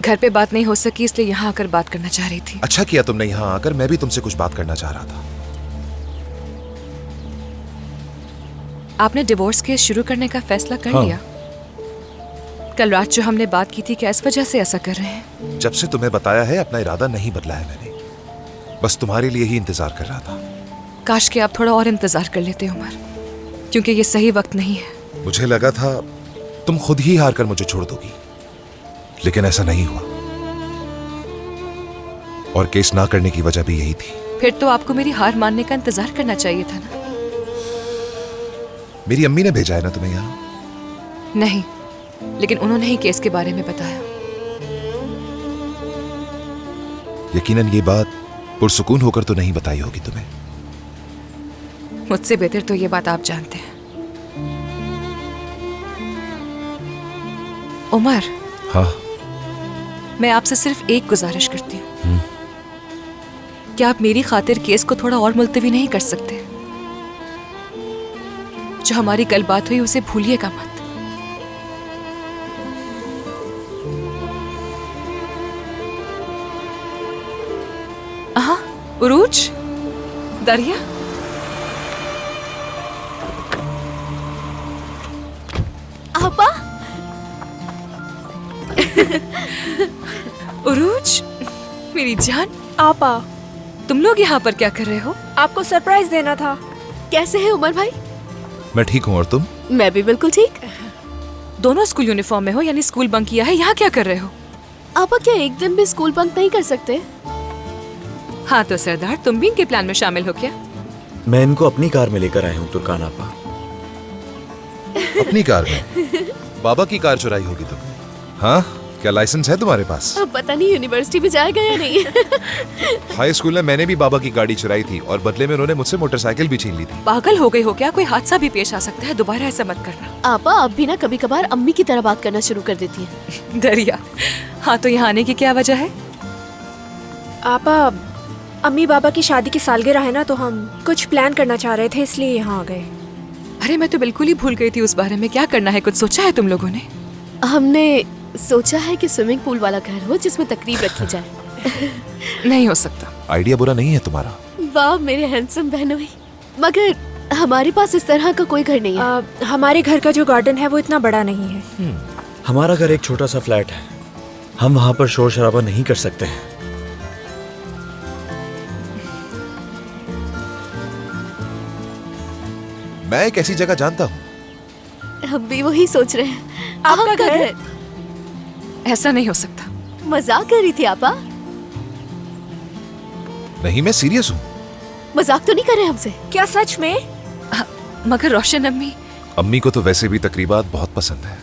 घर पे बात नहीं हो सकी इसलिए यहाँ आकर बात करना चाह रही थी। अच्छा किया तुमने यहाँ आकर, मैं भी तुमसे कुछ बात करना चाह रहा था। आपने डिवोर्स केस शुरू करने का फैसला कर हाँ। लिया? कल रात जो हमने बात की थी, क्या इस वजह से ऐसा कर रहे हैं? जब से तुम्हें बताया है अपना इरादा नहीं बदला है मैंने, बस तुम्हारे लिए ही इंतजार कर रहा था। काश कि आप थोड़ा और इंतजार कर लेते उमर, क्योंकि ये सही वक्त नहीं है। मुझे लगा था तुम खुद ही हार कर मुझे छोड़ दोगी, लेकिन ऐसा नहीं हुआ। और केस ना करने की वजह भी यही थी। फिर तो आपको मेरी हार मानने का इंतजार करना चाहिए था ना। मेरी अम्मी ने भेजा है ना तुम्हें यहाँ? नहीं, लेकिन उन्होंने ही केस के बारे में बताया। यकीनन ये बात पुरसुकून होकर तो नहीं बताई होगी तुम्हें। मुझसे बेहतर तो ये बात आप जानते हैं। उमर, हाँ। मैं आपसे सिर्फ एक गुजारिश करती हूँ। क्या आप मेरी खातिर केस को थोड़ा और मुलतवी नहीं कर सकते? जो हमारी कल बात हुई उसे भूलिएगा मत। हाँ, उरूज, दरिया। आपा। उरूज, मेरी जान। आपा, तुम लोग यहाँ पर क्या कर रहे हो? आपको सरप्राइज देना था। कैसे है उमर भाई? मैं ठीक हूँ, और तुम? मैं भी बिल्कुल ठीक। दोनों स्कूल यूनिफॉर्म में हो, यानी स्कूल बंक किया है। यहाँ क्या कर रहे हो? आपा, क्या एक दिन भी स्कूल बंक नहीं कर सकते? हाँ तो सरदार, तुम भी इनके प्लान में शामिल हो क्या? मैं इनको अपनी कार में लेकर आया हूँ तुर्कान आपा। अपनी कार में? बाबा की कार चुराई होगी तुमने? हाँ, क्या लाइसेंस है तुम्हारे पास? अब पता नहीं यूनिवर्सिटी में जाएगा या नहीं। हाई स्कूल में मैंने भी बाबा की गाड़ी चुराई थी और बदले में उन्होंने मुझसे मोटरसाइकिल भी छीन ली थी। पागल हो गई हो क्या? कोई हादसा भी पेश आ सकता है, दोबारा ऐसा मत करना। आपा, अब भी ना कभी कभार अम्मी की तरह बात करना शुरू कर देती है। दरिया, हाँ तो यहाँ आने की क्या वजह है? आपा, अम्मी बाबा की शादी की सालगिरह है ना, तो हम कुछ प्लान करना चाह रहे थे, इसलिए यहाँ आ गए। अरे मैं तो बिल्कुल ही भूल गई थी उस बारे में। क्या करना है, कुछ सोचा है तुम लोगों ने? हमने सोचा है कि स्विमिंग पूल वाला घर हो जिसमें तकरीब रखी जाए। नहीं हो सकता। आइडिया बुरा नहीं है तुम्हारा। वाह मेरे हैंडसम बहनोई, मगर हमारे पास इस तरह का कोई घर नहीं है। हमारे घर का जो गार्डन है वो इतना बड़ा नहीं है। हमारा घर एक छोटा सा फ्लैट है, हम वहाँ पर शोर शराबा नहीं कर सकते हैं। मैं एक ऐसी जगह जानता हूँ। हम भी वही सोच रहे हैं। आपका घर है? ऐसा नहीं हो सकता। मजाक कर रही थी आपा? नहीं, मैं सीरियस हूँ। मजाक तो नहीं कर रहे हमसे? क्या सच में? मगर रोशन अम्मी। अम्मी को तो वैसे भी तकरीबात बहुत पसंद है।